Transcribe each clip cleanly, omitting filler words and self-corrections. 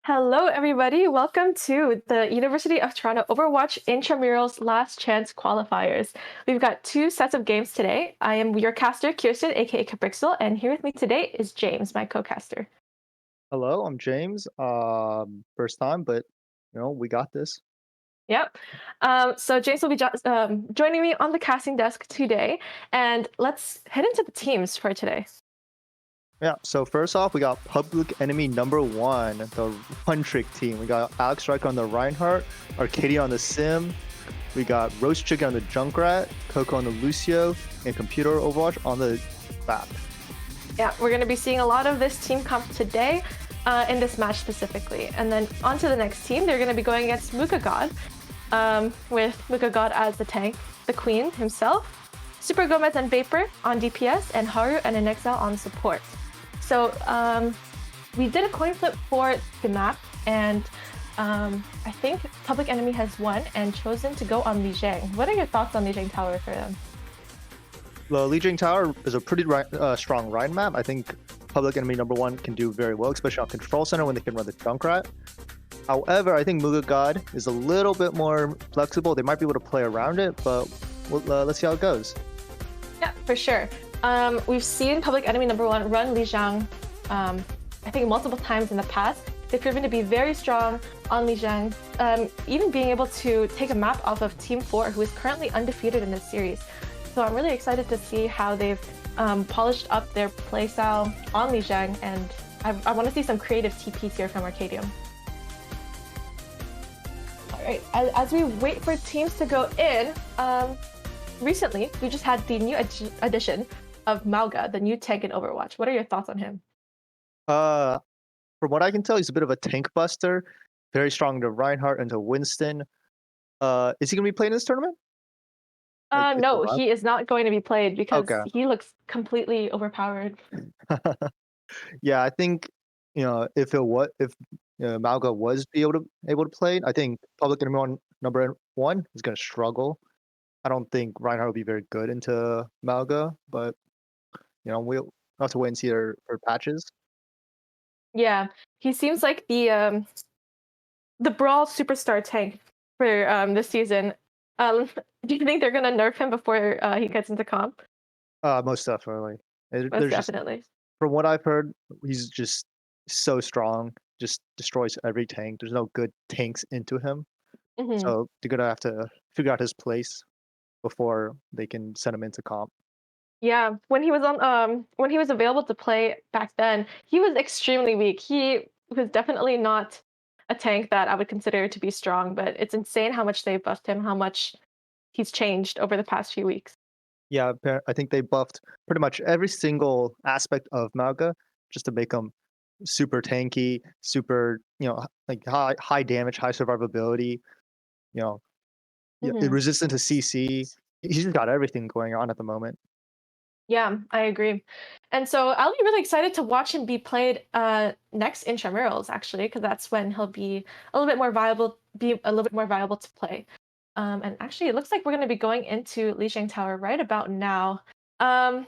Hello, everybody. Welcome to the University of Toronto Overwatch Intramurals Last Chance Qualifiers. We've got two sets of games today. I am your caster, Kirsten, aka Caprixel, and here with me today is James, my co-caster. Hello, I'm James. First time, but we got this. Yep. So James will be joining me on the casting desk today, and let's head into the teams for today. Yeah. So first off, we got Public Enemy #1, the One Trick Team. We got Alex Striker on the Reinhardt, Arcadia on the Sim. We got Roast Chicken on the Junkrat, Coco on the Lucio, and Computer Overwatch on the BAP. Yeah, we're going to be seeing a lot of this team comp today in this match specifically. And then on to the next team. They're going to be going against MOOGAGOD, with MOOGAGOD as the tank, the Queen himself, Super Gomez and Vapor on DPS, and Haru and Inexile on support. So we did a coin flip for the map, and I think Public Enemy has won and chosen to go on Lijiang. What are your thoughts on Lijiang Tower for them? The Lijiang Tower is a pretty strong Rhine map. I think Public Enemy #1 can do very well, especially on Control Center when they can run the Junkrat. However, I think MOOGAGOD is a little bit more flexible. They might be able to play around it, but let's see how it goes. Yeah, for sure. We've seen Public Enemy #1 run Lijiang, I think multiple times in the past. They've proven to be very strong on Lijiang, even being able to take a map off of Team 4, who is currently undefeated in this series. So I'm really excited to see how they've polished up their playstyle on Lijiang, and I want to see some creative TPs here from Arcadium. All right, as we wait for teams to go in, recently we just had the new addition of Mauga, the new tank in Overwatch. What are your thoughts on him? From what I can tell, he's a bit of a tank buster, very strong to Reinhardt and to Winston. Is he going to be playing in this tournament? No, he is not going to be played because Okay. he looks completely overpowered. Yeah, I think if Mauga was able to play, I think Public Enemy #1 is going to struggle. I don't think Reinhardt will be very good into Mauga, but we'll have to wait and see their patches. Yeah, he seems like the Brawl superstar tank for this season. Do you think they're gonna nerf him before he gets into comp? Most definitely. Most definitely. From what I've heard, he's just so strong, just destroys every tank. There's no good tanks into him, Hmm. so they're gonna have to figure out his place before they can send him into comp. Yeah, when he was available to play back then, he was extremely weak. He was definitely not a tank that I would consider to be strong, but it's insane how much they buffed him, how much he's changed over the past few weeks. Yeah, I think they buffed pretty much every single aspect of Mauga just to make him super tanky, super, like high damage, high survivability, you know, Hmm. resistant to CC. He's just got everything going on at the moment. Yeah, I agree. And so I'll be really excited to watch him be played next Intramurals, actually, because that's when he'll be a little bit more viable, to play. And actually, it looks like we're going to be going into Lijiang Tower right about now. Um,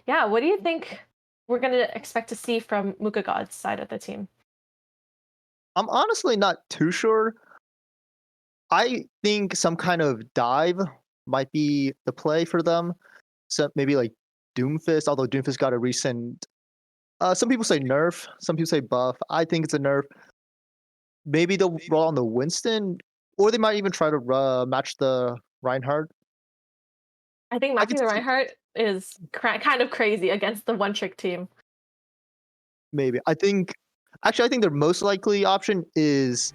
yeah, what do you think we're going to expect to see from MOOGAGOD's side of the team? I'm honestly not too sure. I think some kind of dive might be the play for them. So maybe like Doomfist, although Doomfist got a recent some people say nerf, some people say buff. I think it's a nerf. Maybe they'll roll on the Winston, or they might even try to match the Reinhardt. I think I could matching the see Reinhardt is kind of crazy against the one trick team. maybe. I think Actually, I think their most likely option is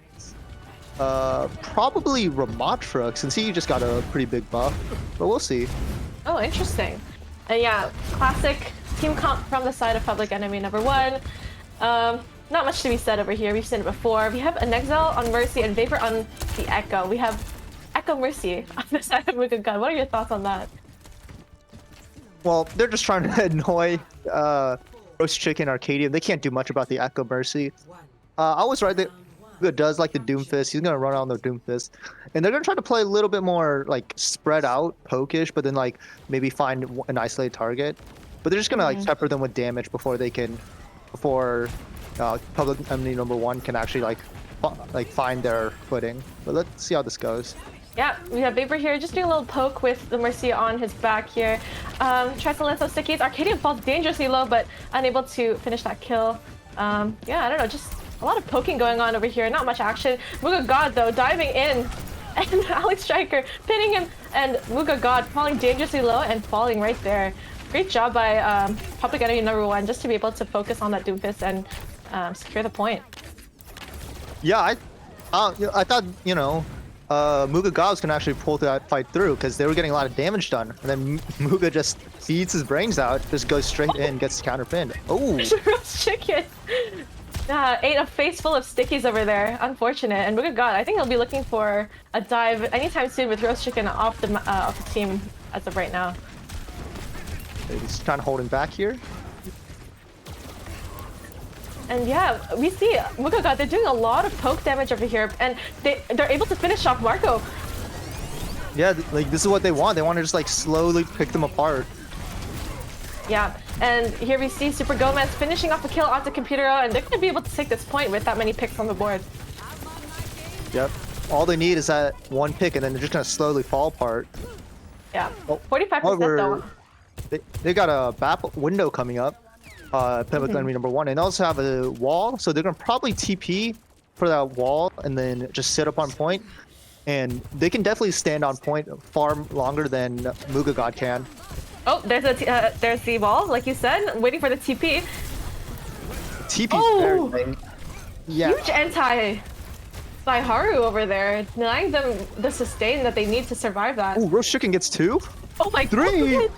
probably Ramatra, since he just got a pretty big buff. But we'll see. Oh, interesting. And yeah, classic team comp from the side of Public Enemy #1. Not much to be said over here. We've seen it before. We have an Exile on Mercy and Vapor on the Echo. We have Echo Mercy on the side of MOOGAGOD. What are your thoughts on that? Well, they're just trying to annoy Roast Chicken Arcadium. They can't do much about the Echo Mercy. I was right that Muga does like the Doomfist. He's gonna run on the Doomfist, and they're gonna try to play a little bit more like spread out, pokish, but then like maybe find an isolated target. But they're just gonna like pepper them with damage before Public Enemy #1 can actually like find their footing. But let's see how this goes. Yeah, we have Vapor here, just doing a little poke with the Mercy on his back here. Tries to land those stickies. Arcadium falls dangerously low, but unable to finish that kill. Yeah, I don't know, just a lot of poking going on over here, not much action. MOOGAGOD though, diving in, and Alex Striker pinning him, and MOOGAGOD falling dangerously low and falling right there. Great job by Public Enemy #1 just to be able to focus on that Doomfist and secure the point. Yeah, I thought, you know, MOOGAGOD was gonna actually pull that fight through because they were getting a lot of damage done, and then Mooga just feeds his brains out, just goes straight in, gets counterpinned. Oh, Roast Chicken ate a face full of stickies over there. Unfortunate. And MOOGAGOD, I think he'll be looking for a dive anytime soon with Roast Chicken off the team as of right now. he's trying to hold him back here. And yeah, we see MOOGAGOD, they're doing a lot of poke damage over here, and they're able to finish off Marco. Yeah, like this is what they want. They want to just like slowly pick them apart. Yeah, and here we see Super Gomez finishing off a kill onto Computero, and they're going to be able to take this point with that many picks on the board. Yep. All they need is that one pick, and then they're just gonna slowly fall apart. Yeah, Oh, 45% though. They got a BAP window coming up. Public Enemy #1, and they also have a wall, so they're gonna probably TP for that wall and then just sit up on point. And they can definitely stand on point far longer than MOOGAGOD can. Oh, there's the wall, like you said, waiting for the TP. TP's very yeah. Huge anti by Haru over there, denying them the sustain that they need to survive that. Ooh, Roast Chicken gets 2. Oh my 3. God.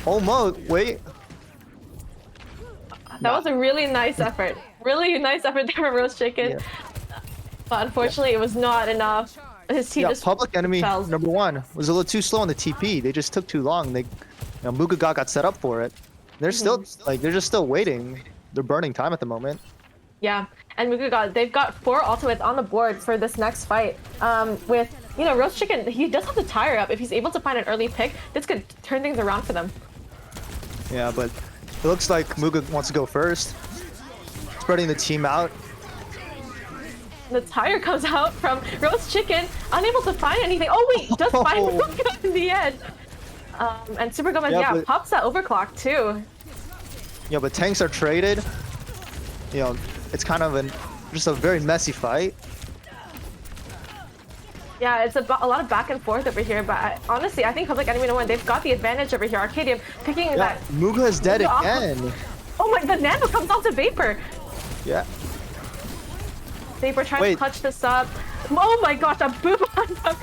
Almost. Wait. That was a really nice effort. Really nice effort there from Roast Chicken. Yeah. But unfortunately, it was not enough. His team just Public Enemy fell. #1 was a little too slow on the TP. They just took too long. MOOGAGOD got set up for it. They're still they're just still waiting. They're burning time at the moment. Yeah, and MOOGAGOD, they've got 4 ultimates on the board for this next fight. With, you know, Roast Chicken, he does have the tire up. If he's able to find an early pick, this could turn things around for them. Yeah, but it looks like Mooga wants to go first. Spreading the team out. The tire comes out from Roast Chicken, unable to find anything. Oh wait, does find MOOGAGOD in the end. And Super Gomez, yeah, pops that overclock too. Yeah, but tanks are traded. You know, it's kind of just a very messy fight. Yeah, it's a lot of back and forth over here, but honestly, I think Public Enemy #1, they've got the advantage over here. Arcadium picking that. Mooga is dead again. Oh my, the nano comes off to Vapor. Yeah. Vapor trying to clutch this up. Oh my gosh, a boom on them.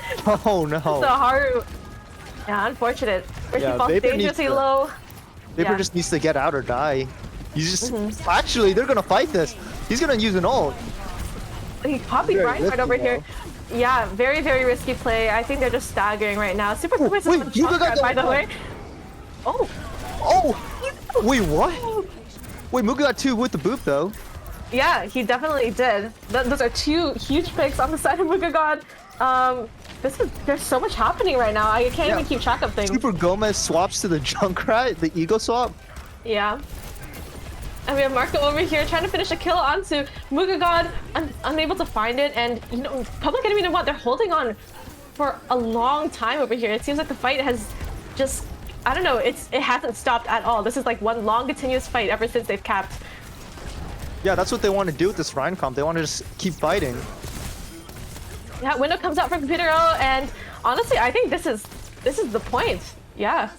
Oh no. So Haru. Yeah, unfortunate. He falls dangerously low. Vapor just needs to get out or die. He's just actually they're gonna fight this. He's gonna use an ult. He copied Reinhardt over here. Yeah, very, very risky play. I think they're just staggering right now. Super Quiz is on shotgun, by the way. Oh. Oh. Wait, what? Wait, Mooga got 2 with the boop though. Yeah, he definitely did. Those are 2 huge picks on the side of MOOGAGOD. There's so much happening right now. I can't even keep track of things. Super Gomez swaps to the Junkrat, the Ego swap. Yeah. And we have Marco over here trying to finish a kill onto MOOGAGOD, unable to find it. And, you know, Public Enemy #1, they're holding on for a long time over here. It seems like the fight has just, I don't know, it hasn't stopped at all. This is like one long continuous fight ever since they've capped. Yeah, that's what they want to do with this Rhine comp. They want to just keep fighting. Yeah, window comes out from Computero, and honestly, I think this is the point. Yeah.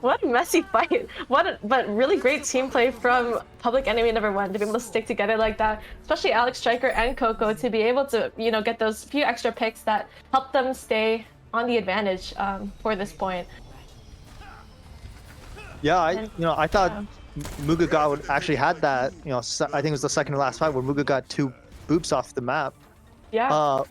What a messy fight. But really great team play from Public Enemy number 1 to be able to stick together like that. Especially Alex Striker and Coco to be able to, get those few extra picks that help them stay on the advantage for this point. Yeah, And, I thought MOOGAGOD would actually had that. I think it was the second to last fight where MOOGA got 2 boops off the map. yeah.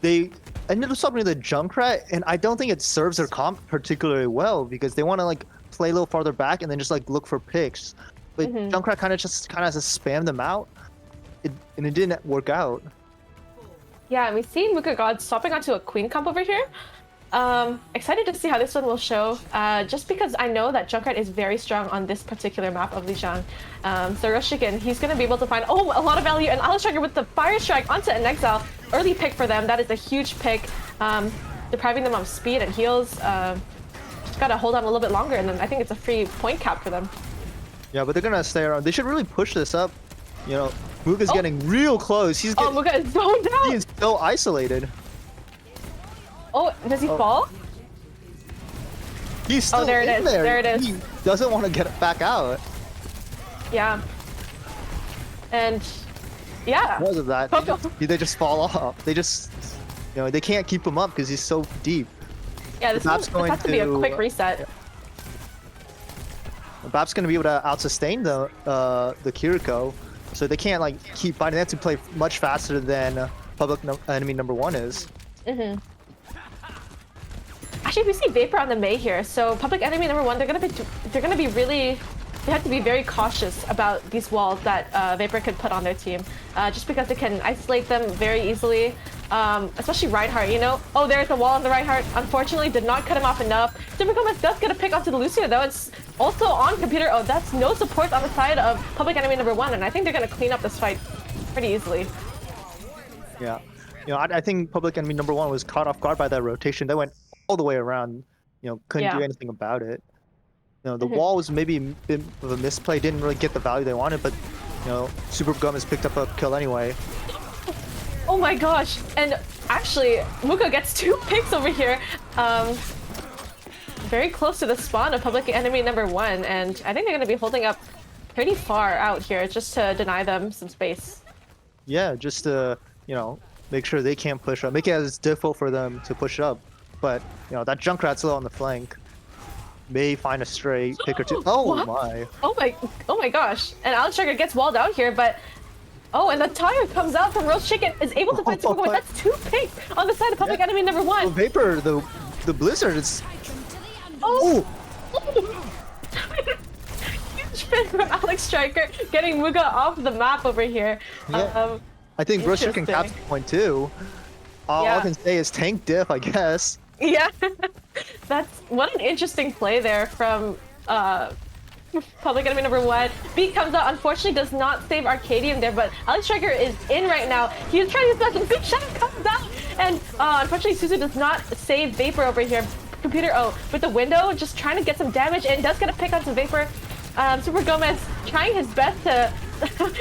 They ended up summoning the Junkrat, and I don't think it serves their comp particularly well because they want to like play a little farther back and then just like look for picks. But Junkrat kind of has to spam them out, and it didn't work out. Yeah, and we see MOOGAGOD swapping onto a Queen comp over here. Excited to see how this one will show, just because I know that Junkrat is very strong on this particular map of Lijiang. So Roshikin, he's going to be able to find, a lot of value, and Alex Striker with the Fire Strike onto an Exile. Early pick for them, that is a huge pick, depriving them of speed and heals. Just gotta hold on a little bit longer, and then I think it's a free point cap for them. Yeah, but they're gonna stay around. They should really push this up. Mooga's getting real close. He's getting, Mooga is so down! he is so isolated. Oh, does he fall? He's still there it in is. there. There it is. He doesn't want to get back out. Yeah. And yeah. Because of that, they just fall off. They just, they can't keep him up because he's so deep. Yeah, this has to be a quick reset. Bap's going to be able to out-sustain the Kiriko, so they can't like keep fighting. They have to play much faster than Public Enemy number 1 is. Actually, we see Vapor on the Mei here, so Public Enemy number 1, they're gonna be really. They have to be very cautious about these walls that Vapor could put on their team, just because they can isolate them very easily. Especially Reinhardt, Oh, there's a wall on the Reinhardt. Unfortunately, did not cut him off enough. Super Gomez does get a pick onto the Lucio, though. It's also on computer. Oh, that's no support on the side of Public Enemy number 1, and I think they're going to clean up this fight pretty easily. Yeah. I think Public Enemy number 1 was caught off guard by that rotation. They went all the way around, couldn't do anything about it. The wall was maybe a bit of a misplay, didn't really get the value they wanted, but, Super Gomez picked up a kill anyway. Oh my gosh, and actually, Mooga gets 2 picks over here. Very close to the spawn of Public Enemy number 1, and I think they're going to be holding up pretty far out here just to deny them some space. Yeah, just to, make sure they can't push up, make it as difficult for them to push up. But, that Junkrat's still on the flank. May find a stray pick or 2. Oh my. Oh my gosh, and Alex Striker gets walled out here, but and the tire comes out from Roast Chicken, is able to find Super Gomez. That's 2 picks on the side of Public Enemy number 1. Vapor, the Blizzard is... Huge pick from Alex Striker, getting Mooga off the map over here. Yeah. I think Roast Chicken caps the point too. All I can say is tank diff, I guess. Yeah. What an interesting play there from Public Enemy number 1. Beat comes out, unfortunately does not save Arcadium there, but Alex Striker is in right now. He is trying his best, and Big Shadow comes out, and unfortunately Suzu does not save Vapor over here. Computer with the window, just trying to get some damage, and does get a pick onto Vapor. Super Gomez trying his best to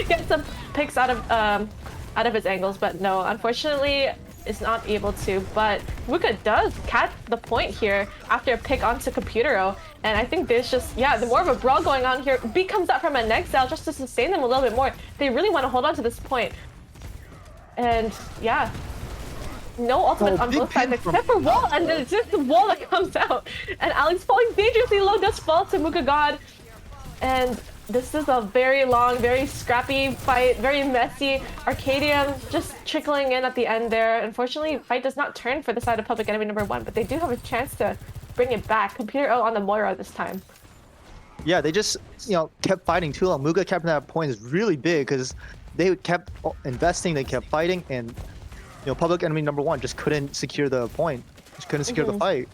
get some picks out of his angles, but no, unfortunately is not able to. But Mooga does catch the point here after a pick onto Computero, and I think there's just the more of a brawl going on here. Beat comes out from an exile just to sustain them a little bit more. They really want to hold on to this point, and no ultimates on both sides except for wall, and then it's just the wall that comes out, and Alex falling dangerously low does fall to MOOGAGOD, and this is a very long, very scrappy fight, very messy. Arcadium just trickling in at the end there. Unfortunately, fight does not turn for the side of Public Enemy number 1, but they do have a chance to bring it back. Computer on the Moira this time. Yeah, they just, kept fighting too long. Mooga kept that point is really big because they kept investing, they kept fighting, and, Public Enemy number 1 just couldn't secure the point. Just couldn't secure the fight.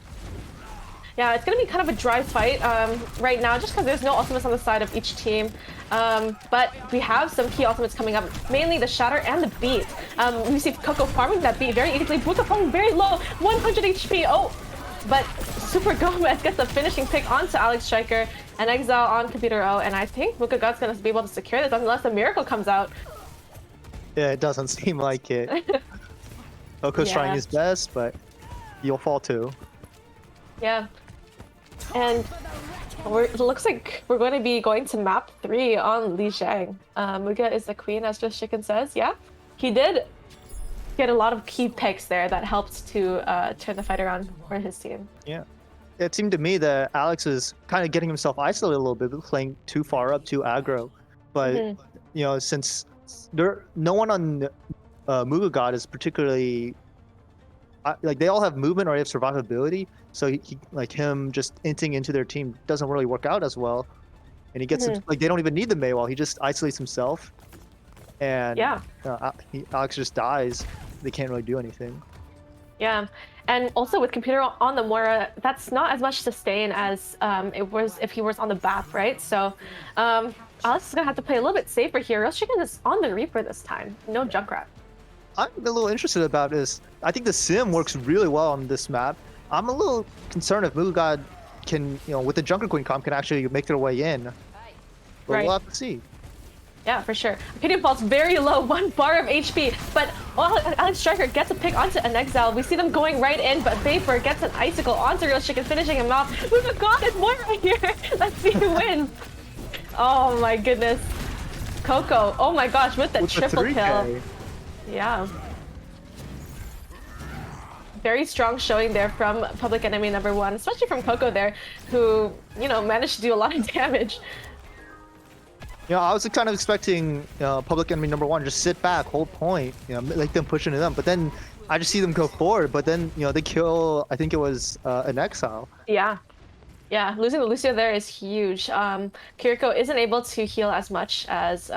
Yeah, it's going to be kind of a dry fight right now, just because there's no ultimates on the side of each team. But we have some key ultimates coming up, mainly the Shatter and the Beat. We see Coco farming that Beat very easily. Buka falling very low, 100 HP. Oh, but Super Gomez gets the finishing pick onto Alex Striker and Exile on Computer O, and I think MOOGAGOD's going to be able to secure this unless a miracle comes out. Yeah, it doesn't seem like it. Coco's trying his best, but you'll fall too. Yeah. And It looks like we're going to be going to map 3 on Li Zhang. Muga is the queen, as Just Chicken says. Yeah, he did get a lot of key picks there that helped to turn the fight around for his team. Yeah. It seemed to me that Alex is kind of getting himself isolated a little bit, playing too far up, too aggro. But, you know, since no one on MOOGAGOD is particularly... like, they all have movement or they have survivability, so he like him just inting into their team doesn't really work out as well. And he gets like, they don't even need the Maywall, he just isolates himself. And yeah, Alex just dies. They can't really do anything. Yeah, and also with computer on the Moira, that's not as much sustain as it was if he was on the BAP, right? So Alex is gonna have to play a little bit safer here. Roast Chicken is on the Reaper this time, no Junkrat. I'm a little interested about this. I think the sim works really well on this map. I'm a little concerned if MOOGAGOD can, you know, with the Junker Queen comp, can actually make their way in. But we'll have to see. Yeah, for sure. Arcadian falls very low, 1 bar of HP, but Alex Striker gets a pick onto an Exile. We see them going right in, but Vapor gets an Icicle onto Roast Chicken, finishing him off. MOOGAGOD is more right here. Let's see who wins. Oh my goodness. Coco, oh my gosh, with the triple kill. Yeah. Very strong showing there from Public Enemy #1, especially from Coco there, who, you know, managed to do a lot of damage. Yeah, I was kind of expecting Public Enemy #1 just sit back, hold point, you know, make them push into them. But then I just see them go forward. But then, you know, they kill, I think it was an Exile. Yeah. Yeah, losing the Lucio there is huge. Kiriko isn't able to heal as much as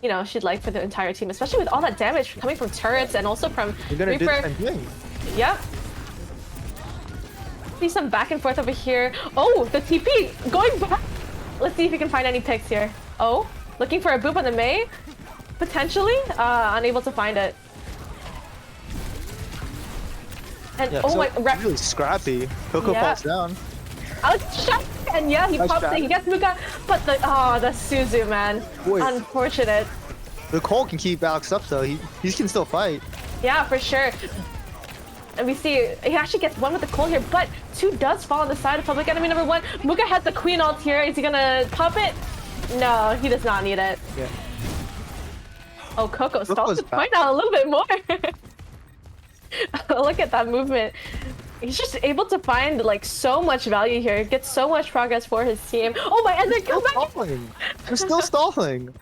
you know, she'd like for the entire team, especially with all that damage coming from turrets and also from Reaper. Yep. See some back and forth over here. Oh, the TP going back. Let's see if we can find any picks here. Oh, looking for a boop on the Mei. Potentially, unable to find it. And yeah, oh so my, really scrappy. Coco falls down. Alex shot, and yeah, he pops it. He gets Muga, but the Suzu, man. Wait. Unfortunate. The Cole can keep Alex up, though. He can still fight. Yeah, for sure. And we see he actually gets 1 with the Cole here, but 2 does fall on the side of Public Enemy #1. Muga has the Queen ult here. Is he gonna pop it? No, he does not need it. Yeah. Oh, Coco stalls his point out a little bit more. Look at that movement. He's just able to find like so much value here. Gets so much progress for his team. Oh my, and they're stalling. They're still stalling.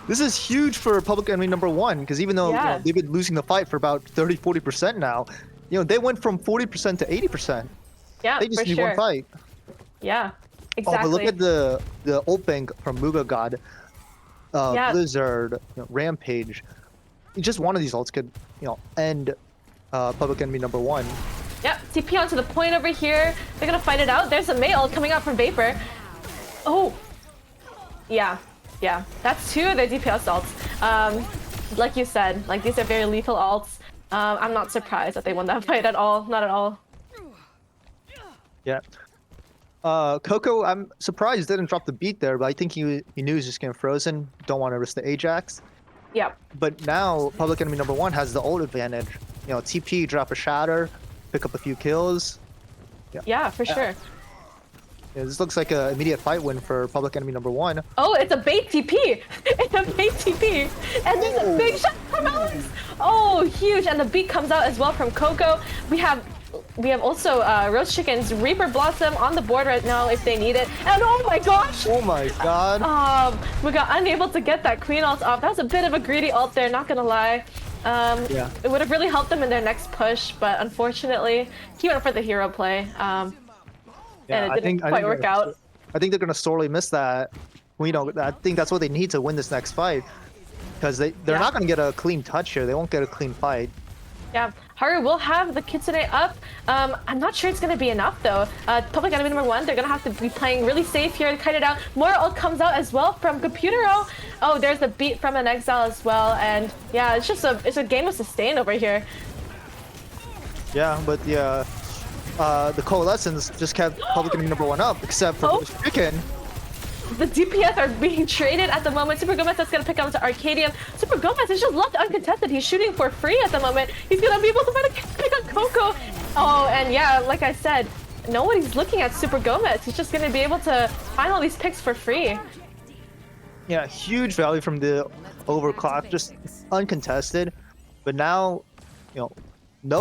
This is huge for Public Enemy #1 because even though you know, they've been losing the fight for about 30-40% now, you know, they went from 40% to 80%. Yeah, they just need 1 fight. Yeah, exactly. Oh, but look at the ult bank from MOOGAGOD, Blizzard, you know, Rampage. Just one of these ults could, you know, end Public Enemy #1. Yep, TP onto the point over here. They're gonna fight it out. There's a Mei ult coming out from Vapor. Oh, yeah. Yeah, that's 2 of their DPS ults. Like you said, like these are very lethal ults. I'm not surprised that they won that fight at all. Not at all. Yeah. Coco, I'm surprised didn't drop the beat there, but I think he knew he was just getting frozen. Don't want to risk the Ajax. Yep. But now Public Enemy #1 has the ult advantage. You know, TP, drop a shatter, pick up a few kills. Yeah, for sure. Yeah, this looks like an immediate fight win for Public Enemy #1. Oh, it's a bait TP! It's a bait TP! And there's a big shot from Alex! Oh, huge! And the beat comes out as well from Coco. We have also Roast Chicken's Reaper Blossom on the board right now if they need it. And oh my gosh! Oh my god! We got unable to get that Queen ult off. That was a bit of a greedy ult there, not gonna lie. It would have really helped them in their next push, but unfortunately, he went for the hero play. And it didn't quite work out. I think they're gonna sorely miss that. Well, you know, I think that's what they need to win this next fight, because they're not gonna get a clean touch here. They won't get a clean fight. Yeah, Haru will have the Kitsune up. I'm not sure it's gonna be enough though. Public Enemy #1, they're gonna have to be playing really safe here to kite it out. More ult comes out as well from Computero. Oh, there's the beat from an Exile as well, and yeah, it's a game of sustain over here. Yeah, but the Coalescence just kept Public Enemy #1 up, except for Chicken. The DPS are being traded at the moment. Super Gomez is going to pick up to Arcadian. Super Gomez is just left uncontested. He's shooting for free at the moment. He's going to be able to find a pick on Coco. Oh, and yeah, like I said, nobody's looking at Super Gomez. He's just gonna be able to find all these picks for free. Yeah, huge value from the overclock, just uncontested. But now, no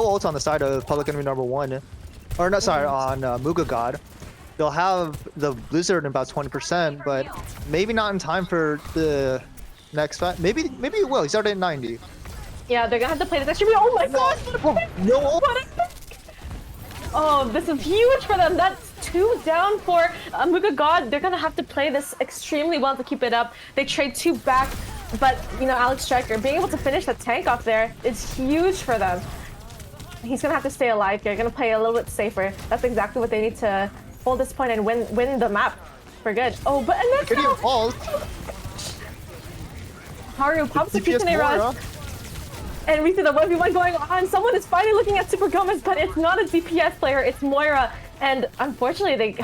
ult on the side of public enemy number one, or not, sorry, on MOOGAGOD. They'll have the Blizzard in about 20%, but maybe not in time for the next fight. Maybe it will. He's already at 90. Yeah, they're gonna have to play this extra. Oh my gosh! No ult. Oh, this is huge for them. That's 2 down for MOOGAGOD. They're gonna have to play this extremely well to keep it up. They trade 2 back, but Alex Striker being able to finish the tank off there is huge for them. He's gonna have to stay alive here. Gonna play a little bit safer. That's exactly what they need to hold this point and win the map for good. Oh, but and that's how Haru pops the Kitsune Rush. And we see the 1v1 going on. Someone is finally looking at Super Gomez, but it's not a DPS player, it's Moira. And unfortunately,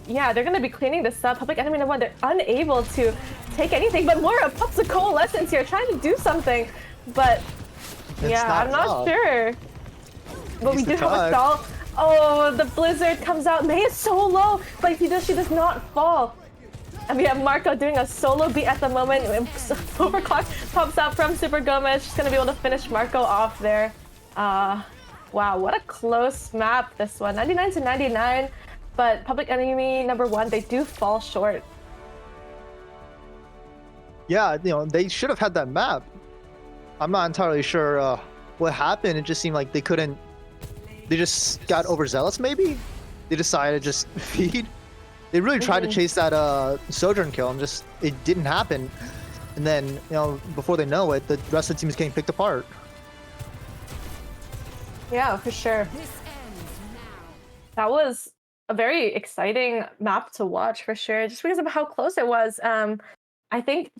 they're gonna be cleaning this up. Public enemy number one, they're unable to take anything, but Moira pops a coalescence here, trying to do something. But I'm not sure. But we do have a stall. Oh, the Blizzard comes out. Mei is so low, but she does not fall. And we have Marco doing a solo beat at the moment. Overclock pops out from Super Gomez. She's gonna be able to finish Marco off there. Wow, what a close map this one. 99 to 99, but public enemy number one, they do fall short. Yeah, they should have had that map. I'm not entirely sure what happened. It just seemed like they couldn't. They just got overzealous, maybe? They decided to just feed. They really tried to chase that Sojourn kill and just it didn't happen. And then, before they know it, the rest of the team is getting picked apart. Yeah, for sure. That was a very exciting map to watch for sure, just because of how close it was. I think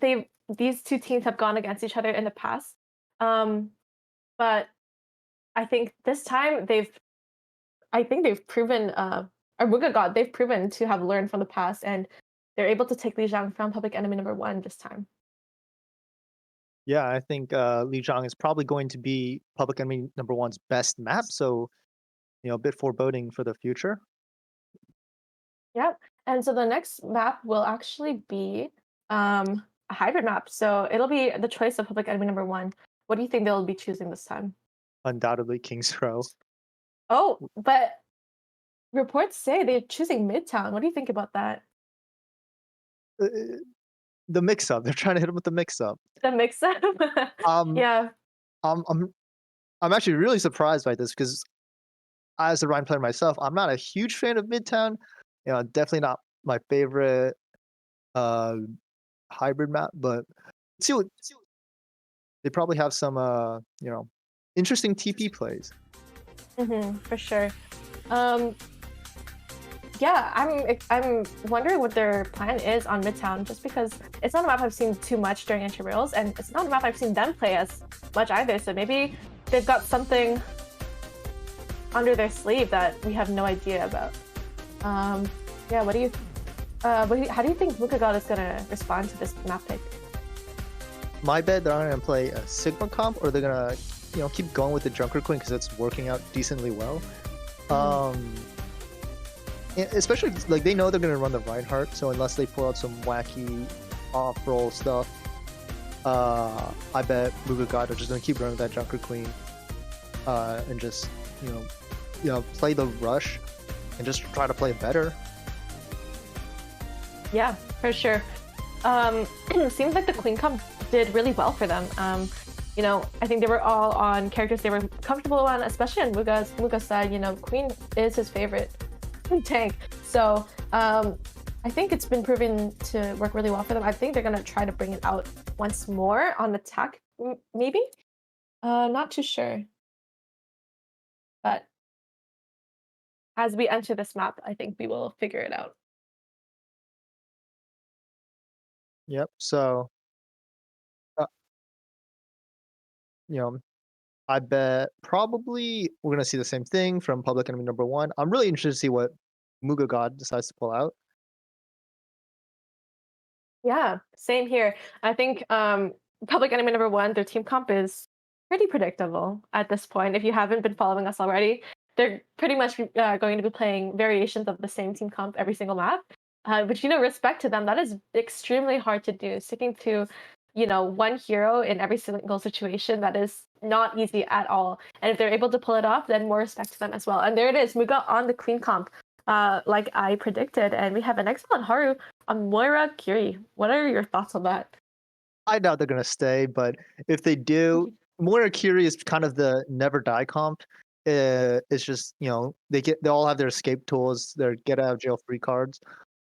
these two teams have gone against each other in the past. But I think this time they've proven or MOOGAGOD, they've proven to have learned from the past, and they're able to take Lijiang from public enemy number one this time. Yeah, I think Lijiang is probably going to be public enemy number one's best map, so a bit foreboding for the future. Yep. And so the next map will actually be a hybrid map. So it'll be the choice of public enemy number one. What do you think they'll be choosing this time? Undoubtedly King's Row. Oh, but reports say they're choosing Midtown. What do you think about that? The mix-up. They're trying to hit him with the mix-up. The mix-up? Yeah. I'm actually really surprised by this because as a Rhine player myself, I'm not a huge fan of Midtown. Definitely not my favorite hybrid map, but let's see they probably have some interesting TP plays. For sure. Yeah, I'm wondering what their plan is on Midtown, just because it's not a map I've seen too much during Intramurals, and it's not a map I've seen them play as much either. So maybe they've got something under their sleeve that we have no idea about. Yeah, how do you think MOOGAGOD is gonna respond to this map pick? My bet they're gonna play a Sigma comp, or they're gonna keep going with the Junker Queen because it's working out decently well. Especially like they know they're gonna run the Reinhardt, so unless they pull out some wacky off-roll stuff, I bet MOOGAGOD are just gonna keep running that Junker Queen, and just play the rush and just try to play better. Yeah, for sure. Seems like the Queen comp did really well for them. I think they were all on characters they were comfortable on, especially on Muga's side. Queen is his favorite tank. So I think it's been proven to work really well for them. I think they're gonna try to bring it out once more on attack, maybe? Not too sure. But as we enter this map, I think we will figure it out. Yep. So, I bet probably we're gonna see the same thing from public enemy number one. I'm really interested to see what MOOGAGOD decides to pull out. Yeah, same here. I think public enemy number one, their team comp is pretty predictable at this point. If you haven't been following us already, they're pretty much going to be playing variations of the same team comp every single map. But respect to them, that is extremely hard to do. Sticking to, one hero in every single situation, that is not easy at all. And if they're able to pull it off, then more respect to them as well. And there it is, Muga on the clean comp, like I predicted. And we have an excellent Haru on Moira Kiri. What are your thoughts on that? I doubt they're gonna stay, but if they do, Moira Kiri is kind of the never die comp. It's just they all have their escape tools, their get out of jail free cards.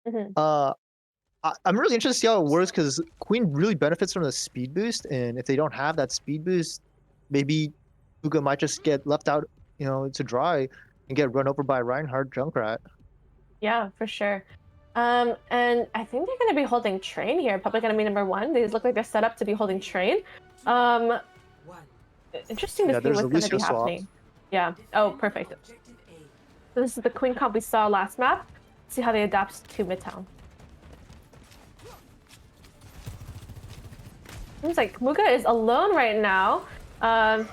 I'm really interested to see how it works because Queen really benefits from the speed boost, and if they don't have that speed boost, maybe Muga might just get left out, to dry and get run over by Reinhardt Junkrat. Yeah, for sure. And I think they're going to be holding train here. Public enemy number 1. These look like they're set up to be holding train. Interesting to see what's going to be happening. Yeah. Oh, perfect. So this is the Queen comp we saw last map. See how they adapt to Midtown. Seems like Muga is alone right now.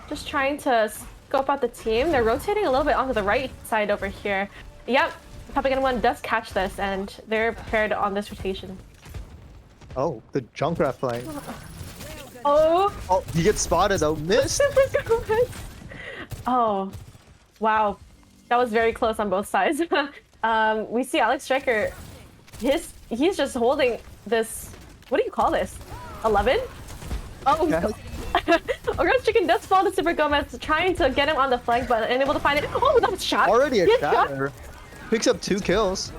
Just trying to scope out the team. They're rotating a little bit onto the right side over here. Yep, Public Enemy 1 does catch this, and they're prepared on this rotation. Oh, the Junkrat playing. Oh, he gets spotted though. Missed. Oh, wow. That was very close on both sides. We see Alex Striker. He's just holding this. What do you call this? 11? Oh, Orange Chicken does fall to Super Gomez, trying to get him on the flank, but unable to find it. Oh, that was shot. Already a shatter. Picks up 2 kills.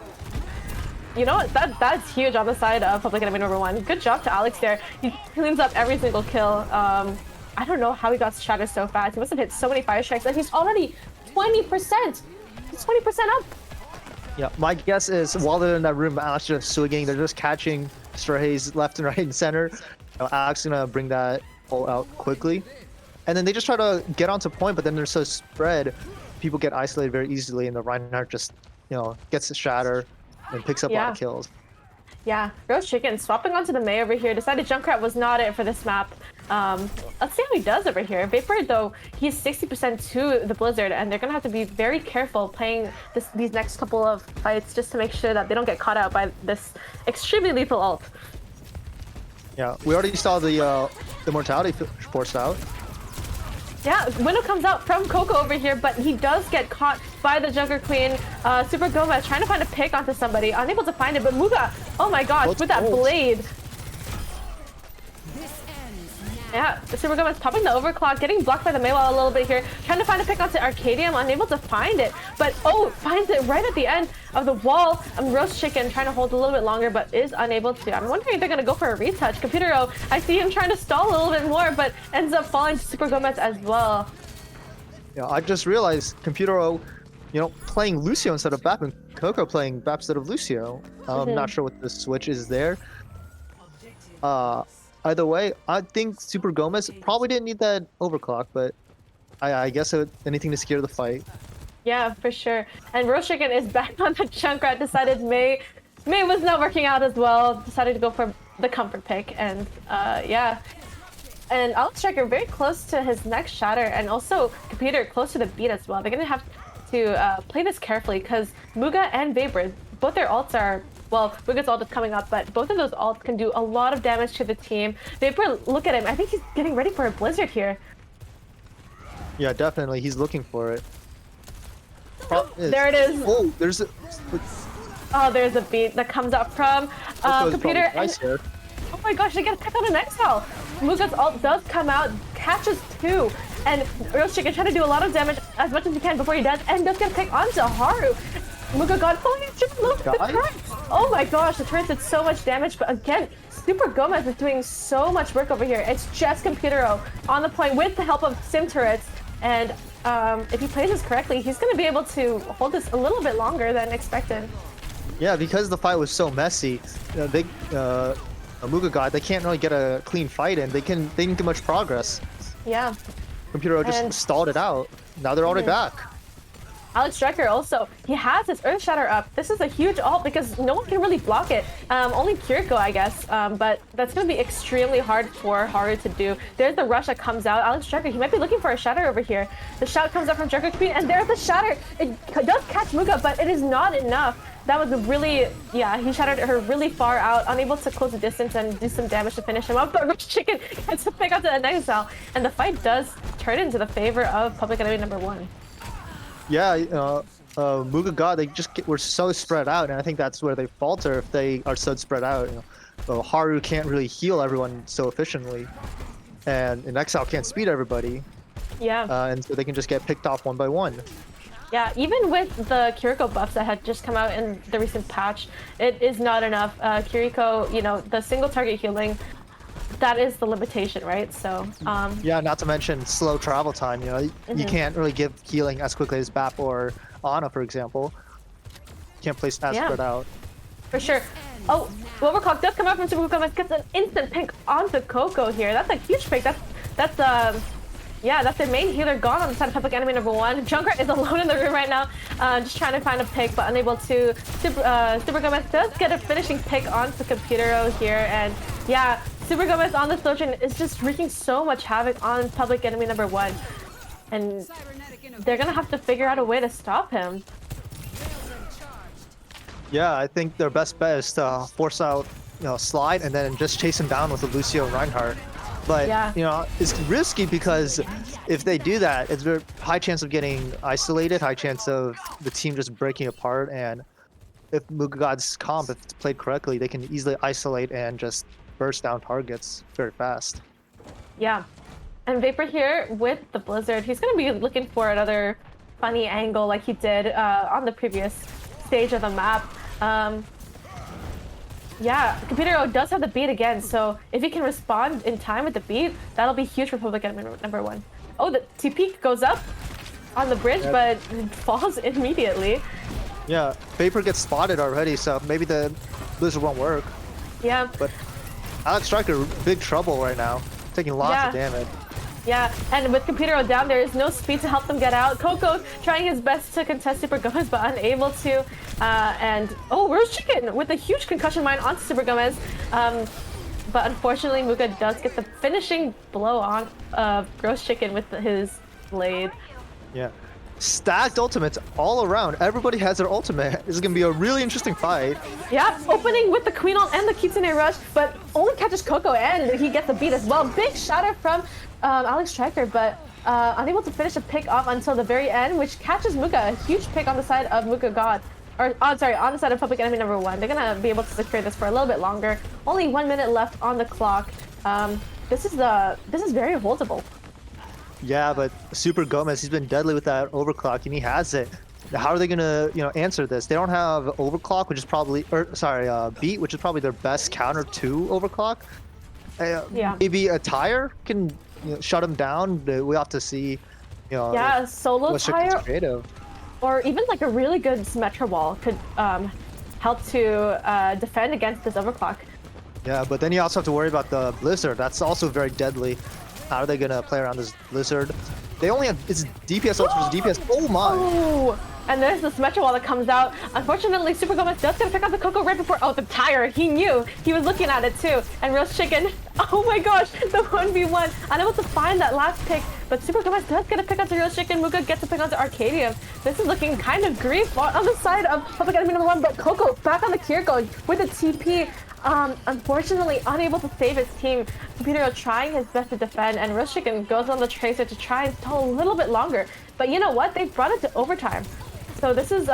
You know what? That's huge on the side of Public Enemy number 1. Good job to Alex there. He cleans up every single kill. I don't know how he got shattered so fast. He must have hit so many fire strikes, and he's already 20%. He's 20% up. Yeah, my guess is while they're in that room, Alex is just swinging. They're just catching strays left and right and center. Alex is gonna bring that ult out quickly, and then they just try to get onto point, but then they're so spread, people get isolated very easily, and the Reinhardt just gets a shatter and picks up a lot of kills. Yeah, Roast Chicken swapping onto the Mei over here. Decided Junkrat was not it for this map. Let's see how he does over here. Vapor, though, he's 60% to the Blizzard, and they're going to have to be very careful playing these next couple of fights just to make sure that they don't get caught out by this extremely lethal ult. Yeah, we already saw the mortality forced out. Yeah, Window comes out from Coco over here, but he does get caught by the Junker Queen. Super Gomez trying to find a pick onto somebody, unable to find it, but Muga, oh my gosh, with that blade. Yeah, Super Gomez popping the overclock, getting blocked by the Meiwa a little bit here, trying to find a pick onto Arcadium, unable to find it, but finds it right at the end of the wall. Roast Chicken trying to hold a little bit longer, but is unable to. I'm wondering if they're gonna go for a retouch. Computer O, I see him trying to stall a little bit more, but ends up falling to Super Gomez as well. Yeah, I just realized Computer O, playing Lucio instead of Bap, and Coco playing Bap instead of Lucio. I'm not sure what the switch is there. Either way, I think Super Gomez probably didn't need that overclock, but I guess anything to secure the fight. Yeah, for sure. And Roast Chicken is back on the Junkrat. Decided Mei was not working out as well. Decided to go for the comfort pick, and yeah. And Alex Striker very close to his next shatter, and also Computer close to the beat as well. They're gonna have to play this carefully because Muga and Vapor, both their ults are. Well, Muga's ult is coming up, but both of those ults can do a lot of damage to the team. Vapor, look at him. I think he's getting ready for a blizzard here. Yeah, definitely. He's looking for it. There it is. Oh, there's a beat that comes up from Computer. Oh my gosh, they get a pick on an exile. Muga's ult does come out, catches 2, and Roast Chicken trying to do a lot of damage as much as he can before he does, and does get a pick onto Haru. MOOGAGOD falling into the turret. Oh my gosh, the turret did so much damage, but again, Super Gomez is doing so much work over here. It's just Computer O on the point with the help of Sim turrets, and if he plays this correctly, he's going to be able to hold this a little bit longer than expected. Yeah, because the fight was so messy, MOOGAGOD, they can't really get a clean fight in. They didn't get much progress. Yeah. Computer O just stalled it out. Now they're already back. Alex Striker also, he has his Earth Shatter up. This is a huge ult because no one can really block it. Only Kiriko, I guess. But that's going to be extremely hard for Haru to do. There's the rush that comes out. Alex Striker, he might be looking for a Shatter over here. The shout comes up from Joker Queen, and there's the Shatter. It does catch Muga, but it is not enough. That was a really, yeah, he shattered her really far out, unable to close the distance and do some damage to finish him up. But Rush Chicken gets to pick up the exile, and the fight does turn into the favor of Public Enemy number 1. Yeah, MOOGAGOD, they just were so spread out, and I think that's where they falter if they are so spread out. Haru can't really heal everyone so efficiently, and an Exile can't speed everybody. Yeah. And so they can just get picked off one by one. Yeah, even with the Kiriko buffs that had just come out in the recent patch, it is not enough. Kiriko, the single target healing, that is the limitation, right? So, yeah, not to mention slow travel time. You can't really give healing as quickly as Bap or Ana, for example. You can't place as spread out. For sure. Oh, Overclock does come out from Super Coco, gets an instant pink onto Coco here. That's a huge pick. That's their main healer gone on the side of Public Enemy number 1. Junkrat is alone in the room right now, just trying to find a pick, but unable to. Super Gomez does get a finishing pick onto Computero here, and yeah, Super Gomez on the Sojourn is just wreaking so much havoc on Public Enemy number 1, and they're gonna have to figure out a way to stop him. Yeah, I think their best bet is to force out, slide and then just chase him down with a Lucio Reinhardt. But, it's risky because if they do that, it's a high chance of getting isolated, high chance of the team just breaking apart, and if MOOGAGOD's comp, if it's played correctly, they can easily isolate and just burst down targets very fast. Yeah. And Vapor here with the Blizzard, he's going to be looking for another funny angle like he did on the previous stage of the map. Yeah, Computero does have the beat again, so if he can respond in time with the beat, that'll be huge for Public Enemy number 1. Oh, the TP goes up on the bridge, but it falls immediately. Yeah, Vapor gets spotted already, so maybe the Blizzard won't work. Yeah. But Alex Striker, big trouble right now, taking lots of damage. Yeah, and with Computero down, there is no speed to help them get out. Coco trying his best to contest Super Gomez, but unable to. Roast Chicken with a huge concussion mine onto Super Gomez. But unfortunately, Muga does get the finishing blow on Roast Chicken with his blade. Yeah. Stacked ultimates all around. Everybody has their ultimate. This is going to be a really interesting fight. Yeah, opening with the Queen ult and the Kitsune Rush, but only catches Coco and he gets a beat as well. Big shatter from Alex Striker, but unable to finish a pick off until the very end, which catches Muga. A huge pick on the side of MOOGAGOD. On the side of Public Enemy number 1. They're going to be able to secure this for a little bit longer. Only 1 minute left on the clock. This is very holdable. Yeah, but Super Gomez, he's been deadly with that overclock, and he has it. How are they gonna, answer this? They don't have overclock, which is probably, beat, which is probably their best counter to overclock. Maybe a tire can shut him down. We have to see, Yeah, solo tire, creative. or even like a really good Symmetra wall could help to defend against this overclock. Yeah, but then you also have to worry about the Blizzard. That's also very deadly. How are they gonna play around this Blizzard? They only have it's DPS ultra versus DPS. Oh my! Oh, and there's the Symmetra wall that comes out. Unfortunately, Super Gomez does gonna pick up the Coco right before. Oh, the tire. He knew. He was looking at it too. And Roast Chicken. Oh my gosh, the 1v1. Unable to find that last pick, but Super Gomez does get a pick onto Roast Chicken. Muga gets a pick onto Arcadium. This is looking kind of grief on the side of Public Enemy number 1, but Coco back on the Kiriko with a TP. Unfortunately, unable to save his team. Computero trying his best to defend, and Roast Chicken goes on the Tracer to try and stall a little bit longer. But you know what? They brought it to overtime. So this is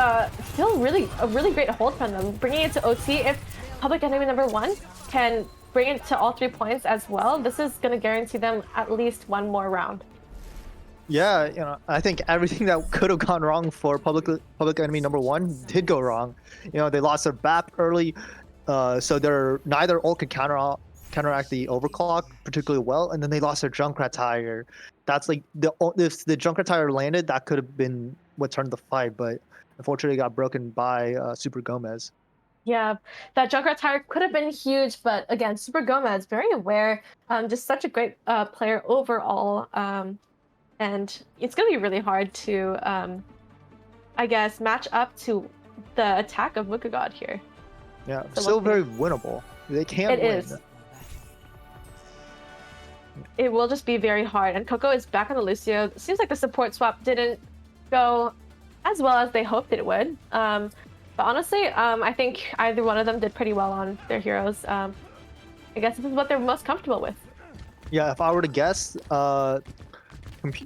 still a really great hold from them. Bringing it to OT, if Public Enemy number 1 can bring it to all 3 points as well, this is going to guarantee them at least 1 more round. Yeah, I think everything that could have gone wrong for Public Enemy number 1 did go wrong. They lost their BAP early. So they're neither ult could counteract the overclock particularly well, and then they lost their Junkrat tire. That's like if the Junkrat tire landed, that could have been what turned the fight, but unfortunately got broken by Super Gomez. Yeah, that Junkrat tire could have been huge, but again, Super Gomez very aware, just such a great player overall, and it's gonna be really hard to I guess, match up to the attack of MOOGAGOD here. Yeah, So still we'll see. very winnable. They can It win. is. It will just be very hard. And Coco is back on the Lucio. Seems like the support swap didn't go as well as they hoped it would. But honestly, I think either one of them did pretty well on their heroes. I guess this is what they're most comfortable with. Yeah, if I were to guess,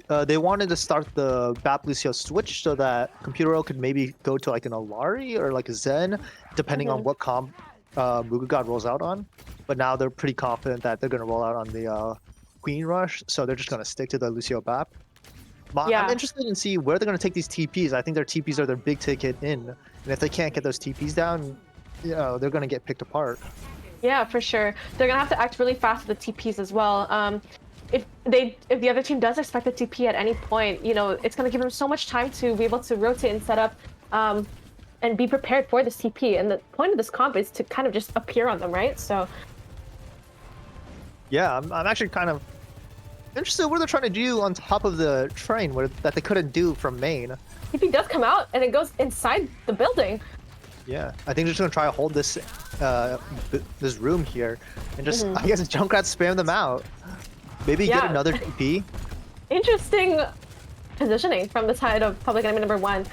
they wanted to start the BAP Lucio switch so that Computer could maybe go to like an Alari or like a Zen, depending on what comp MOOGAGOD rolls out on. But now they're pretty confident that they're going to roll out on the Queen Rush, so they're just going to stick to the Lucio BAP. Yeah. I'm interested in see where they're going to take these TPs. I think their TPs are their big ticket in, and if they can't get those TPs down, you know, they're going to get picked apart. Yeah, for sure. They're gonna have to act really fast with the TPs as well. If the other team does expect a TP at any point, you know, it's gonna give them so much time to be able to rotate and set up, and be prepared for this TP. And the point of this comp is to kind of just appear on them, right? So. Yeah, I'm actually kind of interested what they're trying to do on top of the train that they couldn't do from main. TP does come out and it goes inside the building. Yeah, I think they're just gonna try to hold this this room here, and just I guess Junkrat spam them out. Maybe get another TP. Interesting positioning from the side of Public Enemy number 1.